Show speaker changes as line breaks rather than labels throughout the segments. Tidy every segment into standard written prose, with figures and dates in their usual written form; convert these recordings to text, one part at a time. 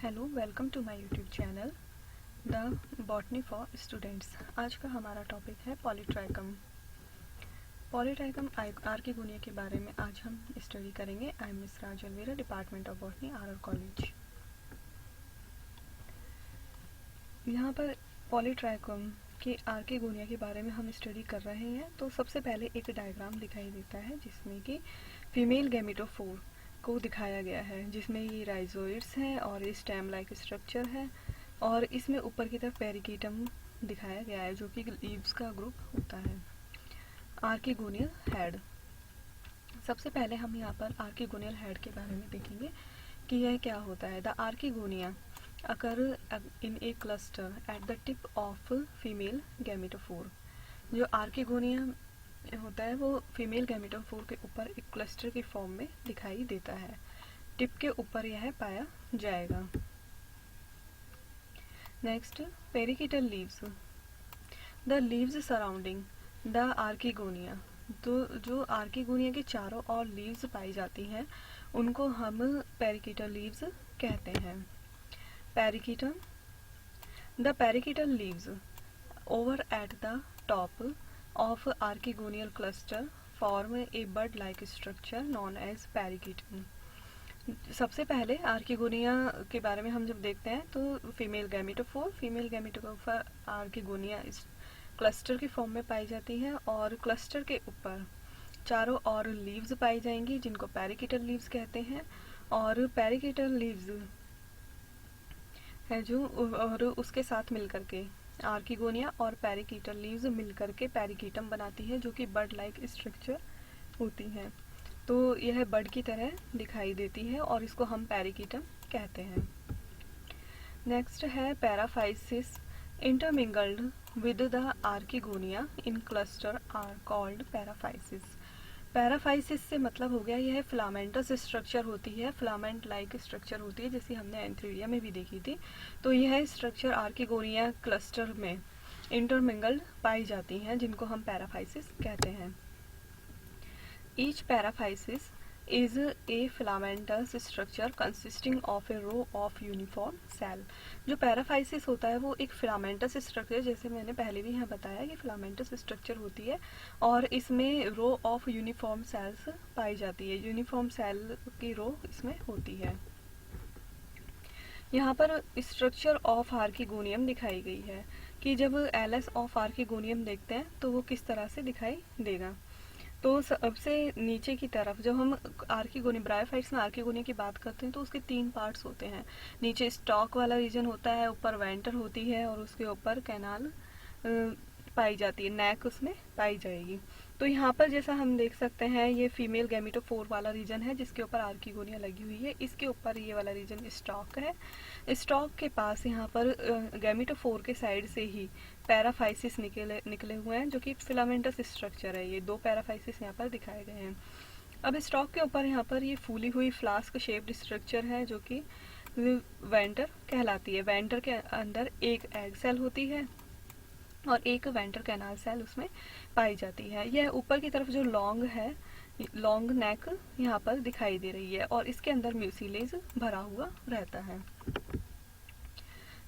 Hello, welcome to my YouTube channel the botany for students. आज का हमारा topic है पॉलीट्राइकम। पॉलीट्राइकम आर्किगोनिया के बारे में आज हम स्टडी करेंगे। I am miss Raj Alvera, department of botany, R college. यहाँ पर पॉलीट्राइकम के आर्किगोनिया के बारे में हम स्टडी कर रहे हैं। तो सबसे पहले एक डायग्राम दिखाई देता है जिसमें कि फीमेल गैमेटोफोर को दिखाया गया है, जिसमें ये राइजोइड्स हैं और ये स्टेम लाइक स्ट्रक्चर है और इसमें ऊपर की तरफ पेरिकीटम दिखाया गया है जो कि लीव्स का ग्रुप होता है। Archegonial head. सबसे पहले हम यहाँ पर आर्किगोनियल हेड के बारे में देखेंगे कि यह क्या होता है। The archegonia occur in a cluster at the tip of female gametophore. जो आर्किगोनिया होता है वो फीमेल गैमेटोफोर के ऊपर एक क्लस्टर की फॉर्म में दिखाई देता है। टिप के ऊपर यह पाया जाएगा। Next, perichaetial leaves. The leaves surrounding the archegonia. तो जो आर्किगोनिया के चारों ओर लीव्स पाई जाती हैं उनको हम पेरिकिटल लीव्स कहते हैं। Perichaetium. The perichaetial leaves over at the top of archegonial cluster form a bud-like structure known as pericytum। सबसे पहले आर्किगोनिया के बारे में हम जब देखते हैं तो फीमेल गैमेटोफोर आर्किगोनिया इस क्लस्टर की फॉर्म में पाई जाती है और क्लस्टर के ऊपर चारों ओर लीव्स पाई जाएंगी जिनको पेरिकिटल लीव्स कहते हैं। और पेरिकिटल लीव्स है जो और उसके साथ मिलकर के आर्किगोनिया और पेरिकीटल लीव्स मिलकर के पेरिकीटम बनाती है जो कि बड लाइक स्ट्रक्चर होती है। तो यह बड की तरह दिखाई देती है और इसको हम पेरिकीटम कहते हैं। नेक्स्ट है paraphysis intermingled with the archegonia in cluster are called paraphysis. Paraphysis से मतलब हो गया यह फिलामेंटस स्ट्रक्चर होती है, फिलामेंट लाइक स्ट्रक्चर होती है जैसे हमने एंथ्रीडिया में भी देखी थी। तो यह स्ट्रक्चर आर्किगोनिया क्लस्टर में इंटरमिंगल्ड पाई जाती हैं जिनको हम पैराफाइसिस कहते हैं। Each paraphysis is a filamentous structure consisting of a row of uniform cell। जो पैराफाइसिस होता है वो एक फिलामेंटस स्ट्रक्चर, जैसे मैंने पहले भी यहाँ बताया कि फिलामेंटस स्ट्रक्चर होती है और इसमें रो ऑफ यूनिफॉर्म सेल्स पाई जाती है। यूनिफॉर्म सेल की रो इसमें होती है। यहाँ पर स्ट्रक्चर ऑफ आर्किगोनियम दिखाई गई है कि जब एलएस ऑफ आर्किगोनियम देखते हैं तो वो किस तरह से दिखाई देगा। तो सबसे नीचे की तरफ जब हम आर्किगोनिया ब्रायोफाइट्स में आर्किगोनिया की बात करते हैं तो उसके 3 पार्ट्स होते हैं। नीचे स्टॉक वाला रीजन होता है, ऊपर वेंटर होती है और उसके ऊपर कैनाल पाई जाती है, नेक उसमें पाई जाएगी। तो यहाँ पर जैसा हम देख सकते हैं ये फीमेल गैमेटोफोर वाला रीजन है जिसके ऊपर आर्किगोनिया लगी हुई है। इसके ऊपर ये वाला रीजन स्टॉक है। स्टॉक के पास यहाँ पर गैमेटोफोर के साइड से ही पैराफाइसिस निकले हुए हैं जो कि फिलामेंटस स्ट्रक्चर है। ये 2 पैराफाइसिस यहाँ पर दिखाए गए हैं। अब स्टॉक के ऊपर यहाँ पर ये फूली हुई फ्लास्क शेप्ड स्ट्रक्चर है जो कि वेंटर कहलाती है। वेंटर के अंदर एक एग सेल होती है और एक वेंटर कैनाल सेल उसमें पाई जाती है। यह ऊपर की तरफ जो लॉन्ग है, लॉन्ग नेक यहाँ पर दिखाई दे रही है और इसके अंदर म्यूसिलेज भरा हुआ रहता है।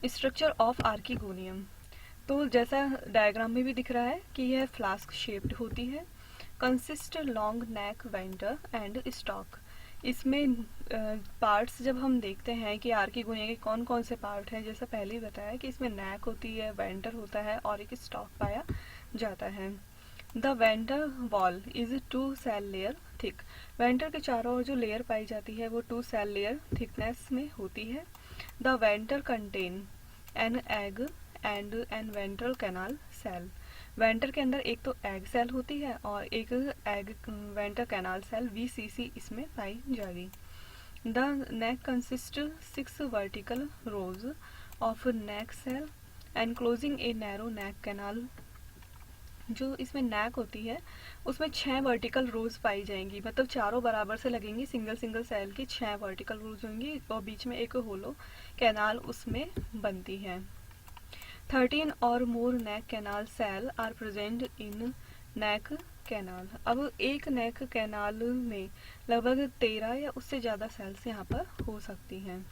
Structure of archegonium. तो जैसा डायग्राम में भी दिख रहा है कि यह फ्लास्क शेप्ड होती है। Consist long neck venter and stalk. इसमें पार्ट्स जब हम देखते हैं कि आर्किगोनिया के कौन कौन से पार्ट हैं, जैसा पहले ही बताया कि इसमें नेक होती है, वेंटर होता है और एक स्टॉक पाया जाता है। The venter wall is 2 cell layer thick. Venter के चारों ओर जो लेयर पाई जाती है वो 2 सेल लेयर थिकनेस में होती है। The venter contain an egg and an ventral canal cell. Venter के अंदर एक तो एग सेल होती है और एक egg venter canal cell VCC इसमें पाई जाएगी। The neck consist 6 vertical rows of neck cell enclosing a narrow neck canal. जो इसमें नेक होती है उसमें 6 वर्टिकल रोज पाई जाएंगी, मतलब चारों बराबर से लगेंगी। सिंगल सेल की 6 वर्टिकल रोज होंगी और बीच में एक होलो कैनाल उसमें बनती है। 13 और more neck canal cell are present in neck canal. अब एक नेक कैनाल में लगभग 13 या उससे ज़्यादा सेल्स यहाँ पर हो सकती हैं।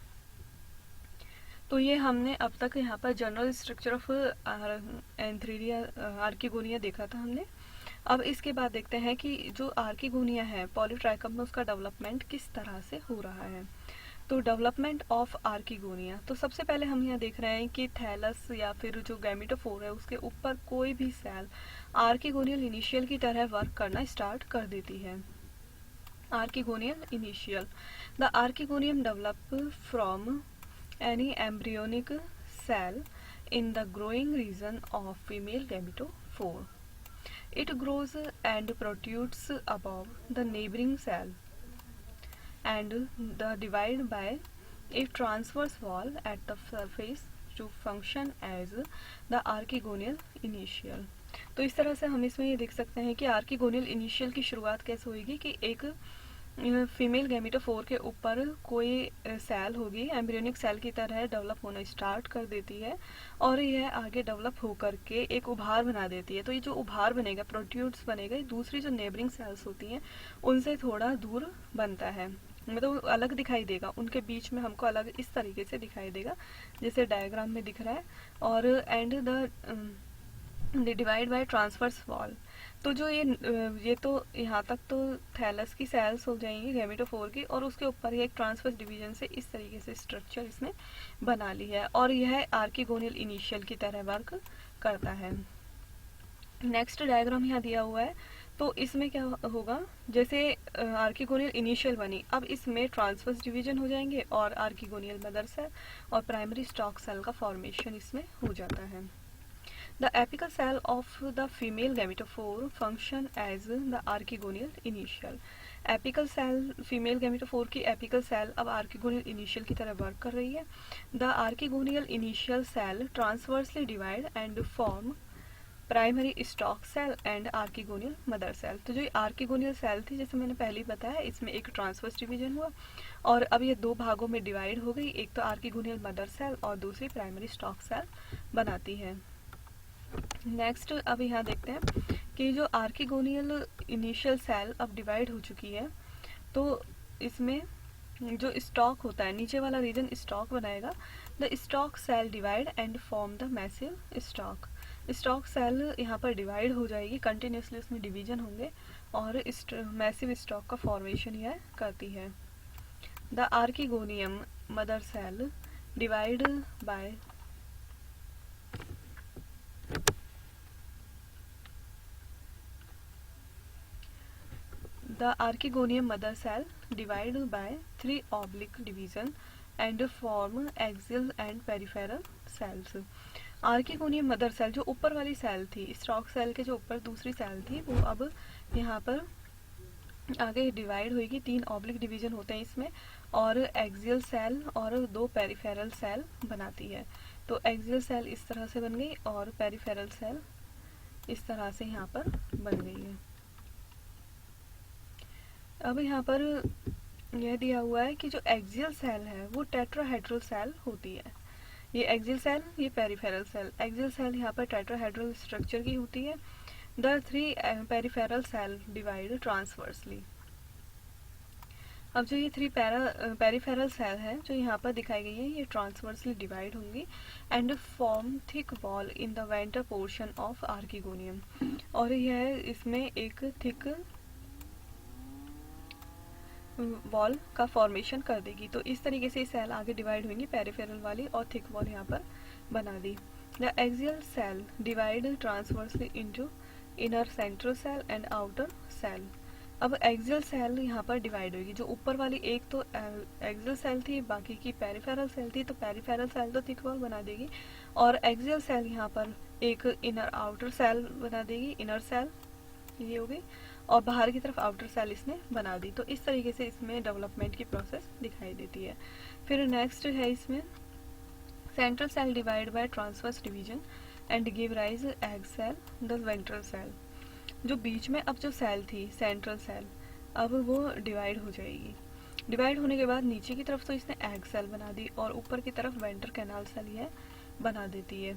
तो ये हमने अब तक यहाँ पर जनरल स्ट्रक्चर ऑफ एंथ्रीरिया आर्किगोनिया देखा था हमने। अब इसके बाद देखते हैं कि जो आर्किगोनिया है पॉलीट्राइकम में, उसका डेवलपमेंट किस तरह से हो रहा है। तो डेवलपमेंट ऑफ आर्किगोनिया, तो सबसे पहले हम यहाँ देख रहे हैं कि थैलस या फिर जो गैमेटोफोर है उसके ऊपर कोई भी सेल आर्किगोनियल इनिशियल की तरह वर्क करना स्टार्ट कर देती है। Archegonial initial, the archegonium develop from any embryonic cell in the growing region of female gametophore. It grows and protrudes above the neighboring cell and the divide by a transverse wall at the surface to function as the archegonial initial. तो इस तरह से हम इसमें ये देख सकते हैं कि आर्किगोनियल इनिशियल की शुरुआत कैसे होगी कि एक फीमेल गैमेटोफोर के ऊपर कोई सेल होगी, एम्ब्रियोनिक सेल की तरह डेवलप होना स्टार्ट कर देती है और यह आगे डेवलप होकर के एक उभार बना देती है। तो ये जो उभार बनेगा, प्रोट्यूड्स बनेगा, दूसरी जो नेबरिंग सेल्स होती हैं उनसे थोड़ा दूर बनता है, मतलब अलग दिखाई देगा, उनके बीच में हमको अलग इस तरीके से दिखाई देगा जैसे डायग्राम में दिख रहा है। और and the divide by transverse wall, तो जो ये तो यहाँ तक तो थैलस की सेल्स हो जाएंगी गैमेटोफोर की, और उसके ऊपर ही एक ट्रांसवर्स डिवीजन से इस तरीके से स्ट्रक्चर इसने बना ली है और यह आर्किगोनियल इनिशियल की तरह वर्क करता है। नेक्स्ट डायग्राम यहाँ दिया हुआ है, तो इसमें क्या होगा, जैसे आर्किगोनियल इनिशियल बनी, अब इसमें ट्रांसवर्स डिवीजन हो जाएंगे और आर्किगोनियल मदर सेल और प्राइमरी स्टॉक सेल का फॉर्मेशन इसमें हो जाता है। The apical cell of the female gametophore function as the archegonial initial. Apical cell, female gametophore की एपिकल सेल अब आर्किगोनियल इनिशियल की तरह वर्क कर रही है। The archegonial initial cell transversely divide and form primary stalk cell and archegonial mother cell. तो जो archegonial cell थी, जैसे मैंने पहले बताया, इसमें एक ट्रांसवर्स डिवीजन हुआ और अब ये दो भागों में डिवाइड हो गई, एक तो आर्किगोनियल मदर सेल और दूसरी प्राइमरी स्टॉक सेल बनाती है। नेक्स्ट अब यहाँ देखते हैं कि जो आर्किगोनियल इनिशियल सेल अब डिवाइड हो चुकी है, तो इसमें जो स्टॉक होता है, नीचे वाला रीजन स्टॉक बनाएगा। The stalk cell divide and form the massive stalk. Stalk cell यहाँ पर डिवाइड हो जाएगी, कंटिन्यूसली उसमें डिवीजन होंगे और मैसिव स्टॉक का फॉर्मेशन यह करती है। The archegonium mother cell divide by The archegonium mother cell divide by 3 oblique division and form axial and peripheral cells. Archegonium mother cell जो ऊपर वाली सेल थी, स्टॉक सेल के जो ऊपर दूसरी सेल थी, वो अब यहाँ पर आगे डिवाइड होगी, 3 ऑब्लिक डिवीजन होते हैं इसमें और एक्सियल सेल और 2 पेरिफेरल सेल बनाती है। तो एक्सियल सेल इस तरह से बन गई और पेरिफेरल सेल इस तरह से यहाँ पर बन गई है। अब यहाँ पर यह दिया हुआ है कि जो एक्सियल सेल है वो टेट्राहेड्रल सेल होती है। ये एक्सियल सेल, ये पेरिफेरल सेल। एक्सियल सेल यहाँ पर टेट्राहेड्रल स्ट्रक्चर की होती है। The 3 peripheral cell divide transversely. अब जो ये 3 पेरिफेरल सेल है जो यहाँ पर दिखाई गई है, ये ट्रांसवर्सली डिवाइड होंगी and form thick wall in the venter portion of archegonium. और यह इसमें एक थिक वॉल का फॉर्मेशन कर देगी। तो इस तरीके से सेल आगे डिवाइड होंगी, पेरिफेरल वाली, और थिक वॉल यहाँ पर बना दी। The axial cell divide transversely into inner central cell and outer cell. अब एक्सियल सेल यहाँ पर डिवाइड होगी, जो ऊपर वाली एक तो एक्सियल सेल थी, बाकी की पेरिफेरल सेल थी, तो पेरिफेरल सेल तो थिक वॉल बना देगी और एक्सियल सेल यहाँ पर एक इनर आउटर सेल बना देगी, इनर सेल ये हो गई, और बाहर की तरफ आउटर सेल इसने बना दी। तो इस तरीके से इसमें डेवलपमेंट की प्रोसेस दिखाई देती है। फिर नेक्स्ट है इसमें central cell divide by transverse division and give rise egg cell the ventral cell. जो बीच में अब जो सेल थी सेंट्रल सेल, अब वो डिवाइड हो जाएगी। डिवाइड होने के बाद नीचे की तरफ तो इसने एग सेल बना दी और ऊपर की तरफ वेंटर कैनाल सेल यह बना देती है।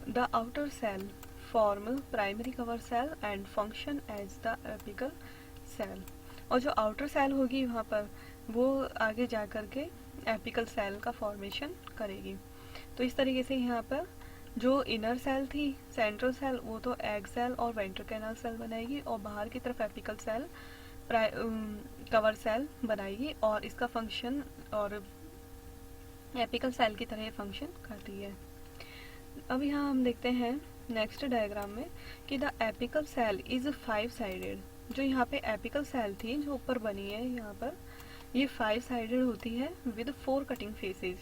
The outer cell form primary cover cell and function as the apical cell. और जो आउटर सेल होगी वहाँ पर वो आगे जा कर के एपिकल सेल का फॉर्मेशन करेगी। तो इस तरीके से यहाँ पर जो इनर सेल थी सेंट्रल सेल वो तो एग सेल और वेंट्रल कैनाल सेल बनाएगी, और बाहर की तरफ एपिकल सेल कवर सेल बनाएगी, और इसका फंक्शन और एपिकल सेल की तरह फंक्शन करती है। अब यहाँ हम देखते हैं नेक्स्ट डायग्राम में कि the apical cell is 5 sided. जो यहाँ पे एपिकल सेल थी जो ऊपर बनी है यहाँ पर, ये 5 साइडेड होती है with 4 cutting faces.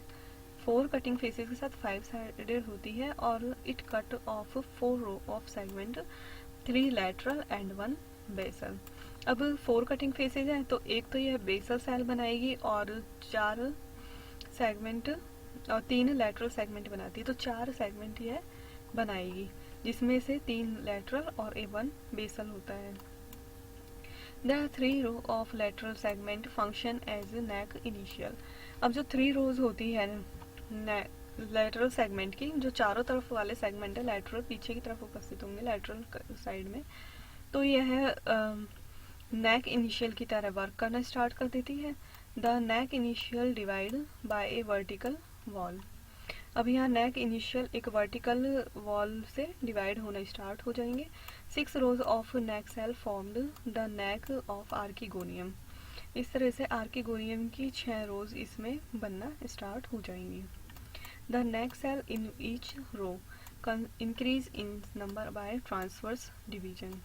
4 cutting faces के साथ 5 साइडेड होती है, और it cut off 4 row of segment, 3 lateral and 1 basal. अब 4 कटिंग फेसेज है तो एक तो यह बेसल सेल बनाएगी और 4 सेगमेंट और 3 लैटरल सेगमेंट बनाती है, तो 4 सेगमेंट यह बनाएगी, जिसमें से 3 लैटरल और 1 बेसल होता है। There are 3 row of lateral segment function as neck initial। अब जो 3 रोज होती है लैटरल सेगमेंट की, जो चारों तरफ वाले सेगमेंट है लैटरल पीछे की तरफ उपस्थित होंगे लैटरल साइड में, तो यह नेक इनिशियल की तरह वर्क करना स्टार्ट कर देती है। The neck initial divide by a vertical wall. अब यहाँ नेक इनिशियल एक वर्टिकल वॉल से डिवाइड होना स्टार्ट हो जाएंगे। 6 rows of neck cell formed the neck of archegonium. इस तरह से आर्किगोनियम की 6 रोज इसमें बनना स्टार्ट हो जाएंगी। The neck cell in each row increase in number by transverse division.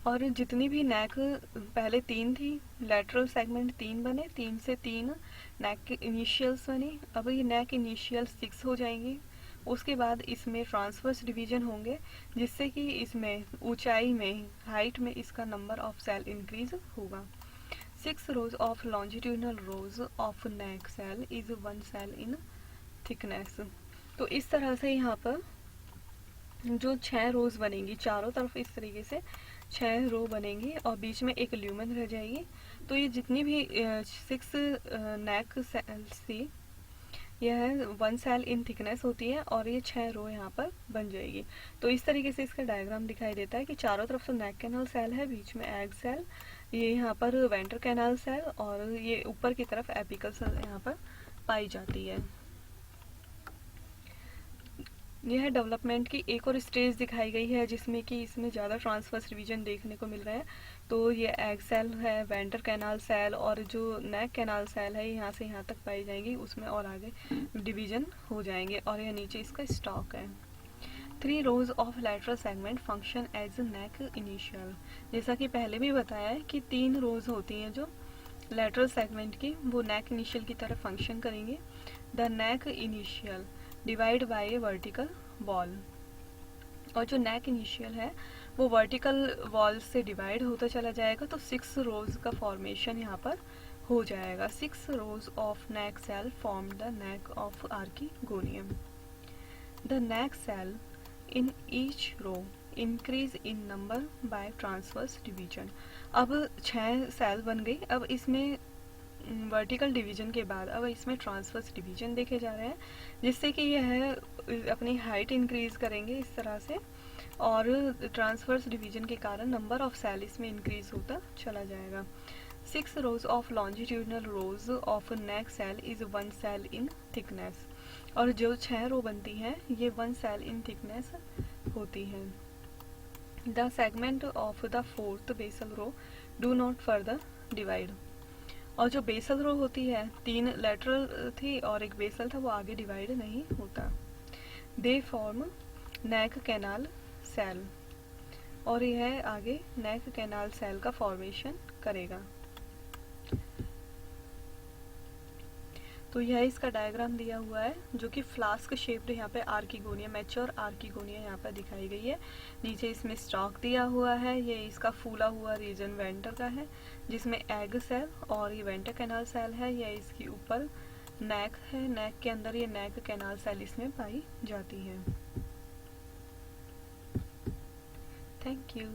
और जितनी भी नेक पहले 3 थी, लेटरल सेगमेंट 3 बने, 3 से 3 नेक इनिशियल्स बने, अब ये नेक इनिशियल 6 हो जाएंगे। उसके बाद इसमें ट्रांसवर्स डिवीजन होंगे, जिससे कि इसमें ऊंचाई में हाइट में इसका नंबर ऑफ सेल इंक्रीज होगा। 6 rows of longitudinal rows of neck cell is 1 cell in thickness. तो इस तरह से यहाँ पर जो 6 रोज बनेंगी चारों तरफ, इस तरीके से 6 रो बनेंगी और बीच में एक ल्यूमेन रह जाएगी। तो ये जितनी भी 6 नेक सेल्स थी यह 1 सेल इन थिकनेस होती है, और ये 6 रो यहाँ पर बन जाएगी। तो इस तरीके से इसका डायग्राम दिखाई देता है कि चारों तरफ से नेक कैनाल सेल है, बीच में एग सेल, ये यहाँ पर वेंट्रल कैनाल सेल, और ये ऊपर की तरफ एपिकल सेल यहाँ पर पाई जाती है। यह डेवलपमेंट की एक और स्टेज दिखाई गई है, जिसमें कि इसमें ज़्यादा ट्रांसवर्स डिवीजन देखने को मिल रहा है। तो ये एग सेल है, वेंट्रल कैनाल सेल, और जो नेक कैनाल सेल है यहाँ से यहाँ तक पाई जाएगी, उसमें और आगे डिवीजन हो जाएंगे, और यह नीचे इसका स्टॉक है। 3 rows of lateral segment function as neck initial. जैसा कि पहले भी बताया है कि 3 रोज होती हैं जो लैटरल सेगमेंट की, वो नेक इनिशियल की तरह फंक्शन करेंगे। The neck initial divide by a vertical wall. और जो नेक इनिशियल है वो वर्टिकल वॉल से डिवाइड होता चला जाएगा, तो 6 रोज का फॉर्मेशन यहाँ पर हो जाएगा। 6 rows of neck cell form the neck of archegonium. The neck cell in each row increase in number by transverse division. अब 6 सेल बन गई, अब इसमें वर्टिकल डिवीजन के बाद अब इसमें ट्रांसवर्स डिवीजन देखे जा रहे हैं, जिससे कि यह अपनी हाइट इंक्रीज करेंगे इस तरह से, और ट्रांसवर्स डिवीजन के कारण नंबर ऑफ सेल इसमें इंक्रीज होता चला जाएगा। 6 rows of longitudinal rows of neck cell is 1 cell in thickness. और जो 6 रो बनती हैं ये 1 सेल इन थिकनेस होती है। The segment of the 4th basal row do not further divide. और जो बेसल रो होती है, 3 लेटरल थी और एक बेसल था, वो आगे डिवाइड नहीं होता। They form neck canal cell, और यह आगे नेक कैनाल सेल का फॉर्मेशन करेगा। तो यह इसका डायग्राम दिया हुआ है, जो कि फ्लास्क शेप्ड यहाँ पे आर्किगोनिया, मैच्योर आर्किगोनिया यहाँ पर दिखाई गई है। नीचे इसमें स्टॉक दिया हुआ है, ये इसका फूला हुआ रीजन वेंटर का है, जिसमें एग सेल और ये वेंटर कैनाल सेल है। यह इसके ऊपर नेक है, नेक के अंदर ये नेक कैनाल सेल इसमें पाई जाती है। Thank you.